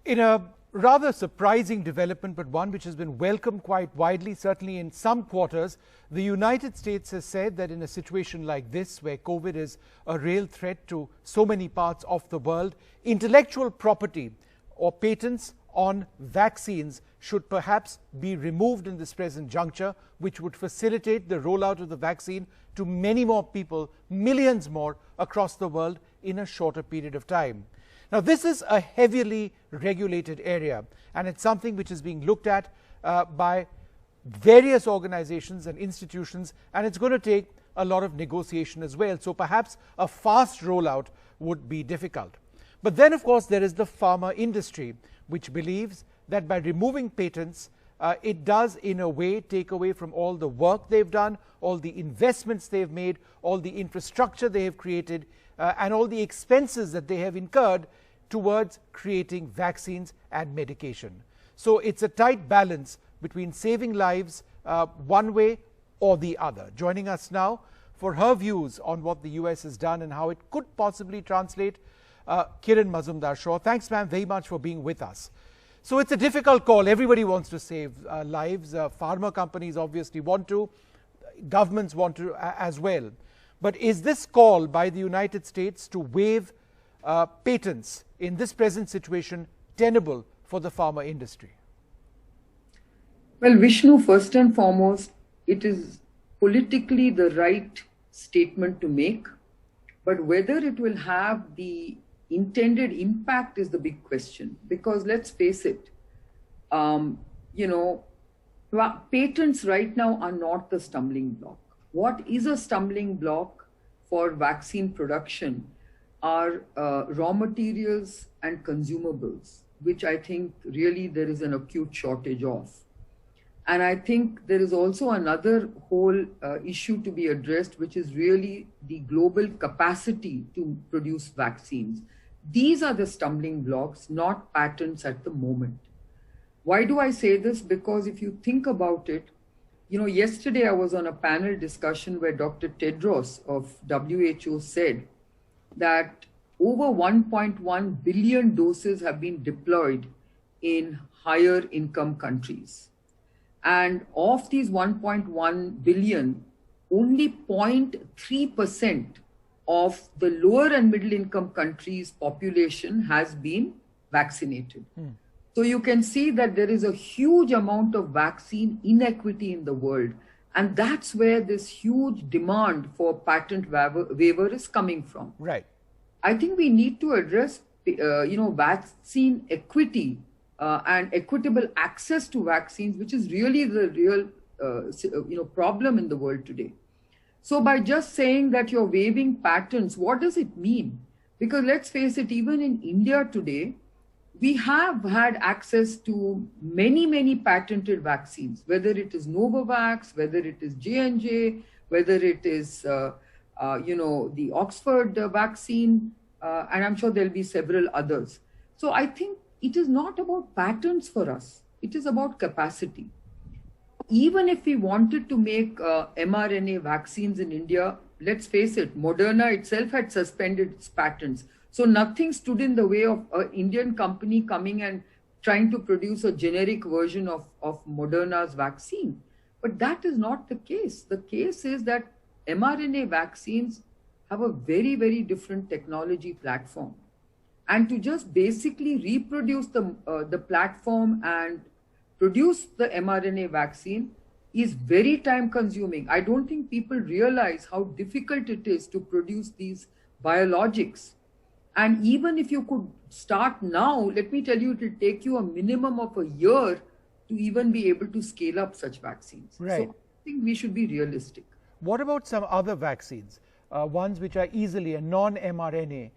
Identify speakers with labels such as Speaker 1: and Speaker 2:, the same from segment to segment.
Speaker 1: In a rather surprising development, but one which has been welcomed quite widely, certainly in some quarters, the United States has said that in a situation like this, where COVID is a real threat to so many parts of the world, intellectual property or patents on vaccines should perhaps be removed in this present juncture, which would facilitate the rollout of the vaccine to many more people, millions more across the world in a shorter period of time. Now, this is a heavily regulated area, and it's something which is being looked at by various organizations and institutions, and it's going to take a lot of negotiation as well. So perhaps a fast rollout would be difficult. But then, of course, there is the pharma industry, which believes that by removing patents, it does in a way take away from all the work they've done, all the investments they've made, all the infrastructure they have created, and all the expenses that they have incurred towards creating vaccines and medication. So it's a tight balance between saving lives one way or the other. Joining us now for her views on what the US has done and how it could possibly translate, Kiran Mazumdar-Shaw. Thanks, ma'am, very much for being with us. So it's a difficult call. Everybody wants to save lives. Pharma companies obviously want to. Governments want to as well. But is this call by the United States to waive patents in this present situation tenable for the pharma industry?
Speaker 2: Well, Vishnu, first and foremost, it is politically the right statement to make, but whether it will have the intended impact is the big question. Because let's face it, patents right now are not the stumbling block. What is a stumbling block for vaccine production are raw materials and consumables, which I think really there is an acute shortage of. And I think there is also another whole issue to be addressed, which is really the global capacity to produce vaccines. These are the stumbling blocks, not patents at the moment. Why do I say this? Because if you think about it, yesterday I was on a panel discussion where Dr. Tedros of WHO said that over 1.1 billion doses have been deployed in higher income countries. And of these 1.1 billion, only 0.3% of the lower and middle income countries' population has been vaccinated. So you can see that there is a huge amount of vaccine inequity in the world. And that's where this huge demand for patent waiver is coming from.
Speaker 1: Right.
Speaker 2: I think we need to address, vaccine equity and equitable access to vaccines, which is really the real, problem in the world today. So by just saying that you're waiving patents, what does it mean? Because let's face it, even in India today, we have had access to many, many patented vaccines, whether it is Novavax, whether it is J&J, whether it is, the Oxford vaccine, and I'm sure there'll be several others. So I think it is not about patents for us. It is about capacity. Even if we wanted to make mRNA vaccines in India, let's face it, Moderna itself had suspended its patents. So nothing stood in the way of an Indian company coming and trying to produce a generic version of Moderna's vaccine. But that is not the case. The case is that mRNA vaccines have a very, very different technology platform. And to just basically reproduce the platform and produce the mRNA vaccine is very time consuming. I don't think people realize how difficult it is to produce these biologics. And even if you could start now, let me tell you, it will take you a minimum of a year to even be able to scale up such vaccines.
Speaker 1: Right.
Speaker 2: So I think we should be realistic.
Speaker 1: What about some other vaccines, ones which are easily a non-mRNA?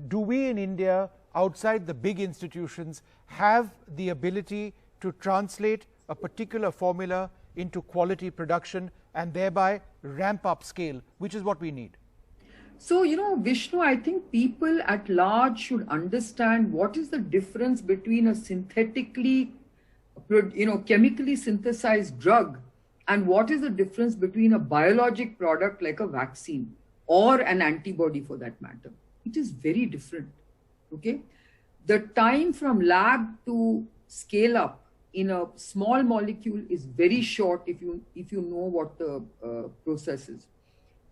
Speaker 1: Do we in India, outside the big institutions, have the ability to translate a particular formula into quality production and thereby ramp up scale, which is what we need?
Speaker 2: So, Vishnu, I think people at large should understand what is the difference between a synthetically, chemically synthesized drug and what is the difference between a biologic product like a vaccine or an antibody for that matter. It is very different. Okay. the time from lab to scale up in a small molecule is very short if you know what the process is.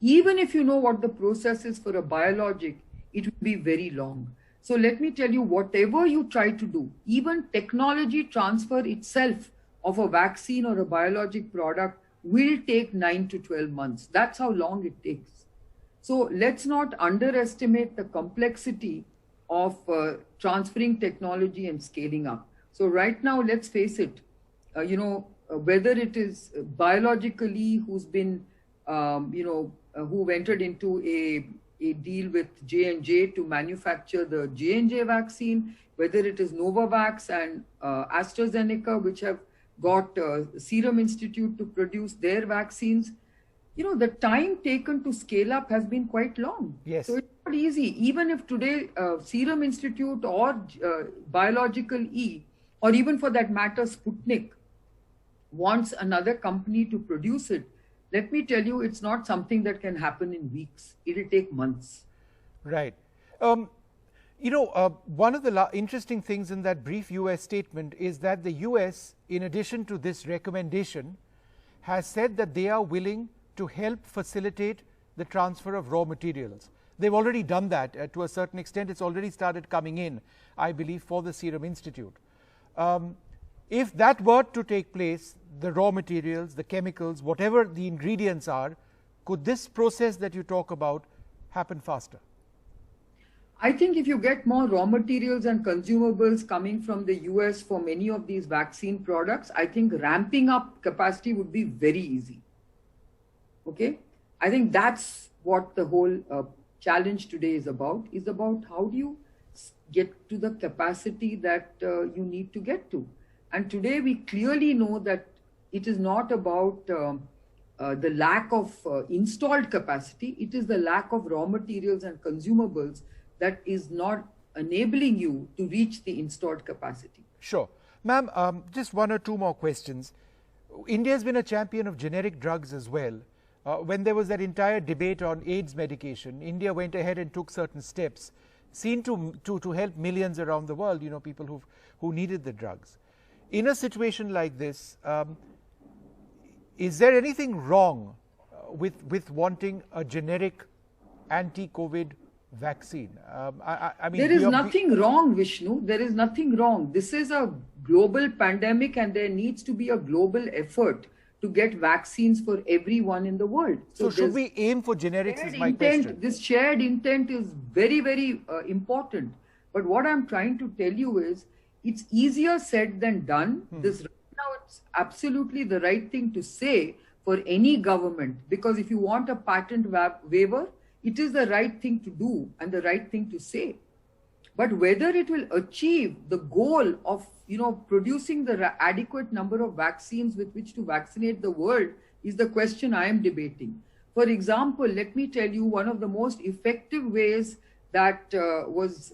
Speaker 2: Even if you know what the process is for a biologic, it will be very long. So let me tell you, whatever you try to do, even technology transfer itself of a vaccine or a biologic product will take 9 to 12 months. That's how long it takes. So let's not underestimate the complexity of transferring technology and scaling up. So right now, let's face it, whether it is biologically who's been, who entered into a deal with J&J to manufacture the J&J vaccine, whether it is Novavax and AstraZeneca, which have got Serum Institute to produce their vaccines, the time taken to scale up has been quite long.
Speaker 1: Yes.
Speaker 2: So it's not easy. Even if today Serum Institute or Biological E, or even for that matter Sputnik, wants another company to produce it, let me tell you, it's not something that can happen in weeks. It'll take months.
Speaker 1: Right. One of the interesting things in that brief US statement is that the US, in addition to this recommendation, has said that they are willing to help facilitate the transfer of raw materials. They've already done that to a certain extent. It's already started coming in, I believe, for the Serum Institute. If that were to take place, the raw materials, the chemicals, whatever the ingredients are, could this process that you talk about happen faster?
Speaker 2: I think if you get more raw materials and consumables coming from the US for many of these vaccine products, I think ramping up capacity would be very easy. Okay? I think that's what the whole challenge today is about how do you get to the capacity that you need to get to. And today we clearly know that it is not about the lack of installed capacity, it is the lack of raw materials and consumables that is not enabling you to reach the installed capacity.
Speaker 1: Sure. Ma'am, just one or two more questions. India has been a champion of generic drugs as well. When there was that entire debate on AIDS medication, India went ahead and took certain steps, seen to help millions around the world, people who needed the drugs. In a situation like this, is there anything wrong with wanting a generic anti-COVID vaccine? I mean,
Speaker 2: there is nothing wrong, Vishnu. There is nothing wrong. This is a global pandemic and there needs to be a global effort to get vaccines for everyone in the world.
Speaker 1: So should we aim for generics is my question.
Speaker 2: This shared intent is very, very important. But what I'm trying to tell you is it's easier said than done. This right now, it's absolutely the right thing to say for any government, because if you want a patent waiver, it is the right thing to do and the right thing to say. But whether it will achieve the goal of producing the adequate number of vaccines with which to vaccinate the world is the question I am debating. For example, let me tell you one of the most effective ways that was,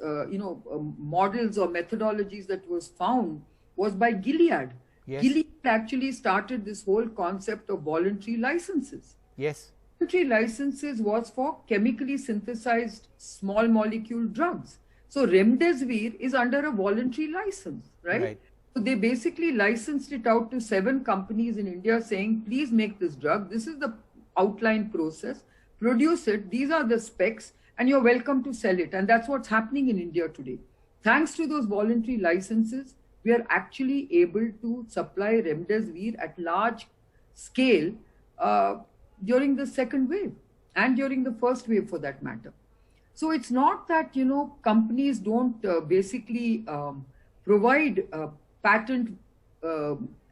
Speaker 2: models or methodologies that was found was by Gilead.
Speaker 1: Yes.
Speaker 2: Gilead actually started this whole concept of voluntary licenses.
Speaker 1: Yes.
Speaker 2: Voluntary licenses was for chemically synthesized small molecule drugs. So Remdesivir is under a voluntary license, right? So they basically licensed it out to 7 companies in India saying, please make this drug. This is the outline process, produce it. These are the specs and you're welcome to sell it. And that's what's happening in India today. Thanks to those voluntary licenses, we are actually able to supply Remdesivir at large scale during the second wave and during the first wave for that matter. So it's not that, companies don't basically provide patent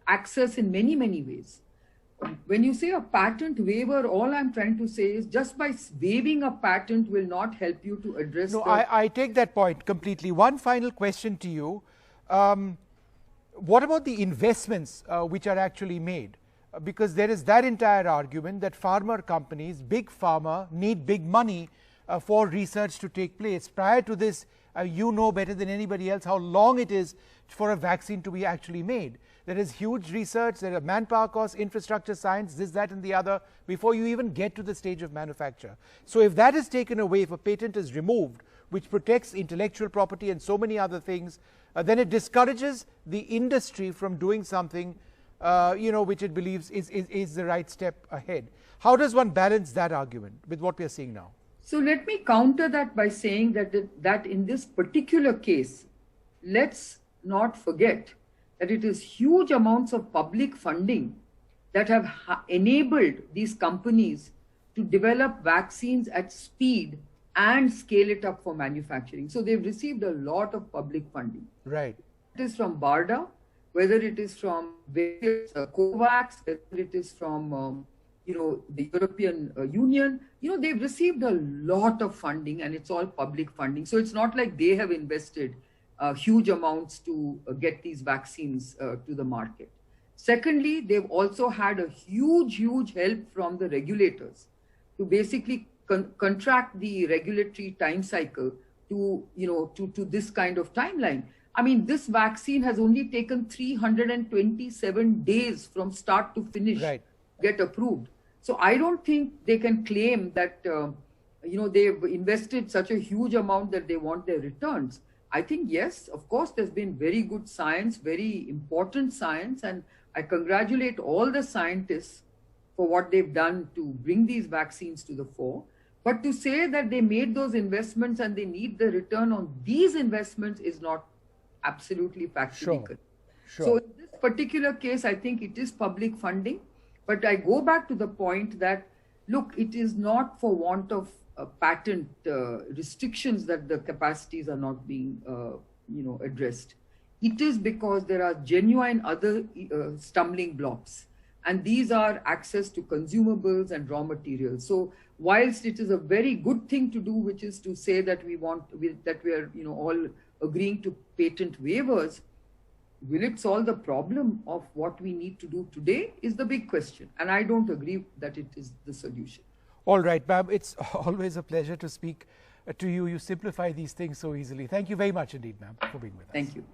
Speaker 2: access in many, many ways. When you say a patent waiver, all I'm trying to say is just by waiving a patent will not help you to address.
Speaker 1: No, I take that point completely. One final question to you. What about the investments which are actually made? Because there is that entire argument that pharma companies, big pharma, need big money for research to take place. Prior to this, you know better than anybody else how long it is for a vaccine to be actually made. There is huge research, there are manpower costs, infrastructure science, this, that and the other, before you even get to the stage of manufacture. So if that is taken away, if a patent is removed, which protects intellectual property and so many other things, then it discourages the industry from doing something which it believes is the right step ahead. How does one balance that argument with what we are seeing now?
Speaker 2: So let me counter that by saying that in this particular case, let's not forget that it is huge amounts of public funding that have enabled these companies to develop vaccines at speed and scale it up for manufacturing. So they've received a lot of public funding.
Speaker 1: Right.
Speaker 2: It is from BARDA, whether it is from various COVAX, whether it is from the European Union, they've received a lot of funding, and it's all public funding. So it's not like they have invested huge amounts to get these vaccines to the market. Secondly, they've also had a huge help from the regulators to basically contract the regulatory time cycle to this kind of timeline. I mean, this vaccine has only taken 327 days from start to finish to get approved. So I don't think they can claim that, they've invested such a huge amount that they want their returns. I think, yes, of course, there's been very good science, very important science, and I congratulate all the scientists for what they've done to bring these vaccines to the fore. But to say that they made those investments and they need the return on these investments is not absolutely factually correct. So in this particular case, I think it is public funding. But I go back to the point that, look, it is not for want of patent restrictions that the capacities are not being, addressed. It is because there are genuine other stumbling blocks. And these are access to consumables and raw materials. So whilst it is a very good thing to do, which is to say that we are, all agreeing to patent waivers, will it solve the problem of what we need to do today is the big question. And I don't agree that it is the solution.
Speaker 1: All right, ma'am. It's always a pleasure to speak to you. You simplify these things so easily. Thank you very much indeed, ma'am, for being with us.
Speaker 2: Thank you.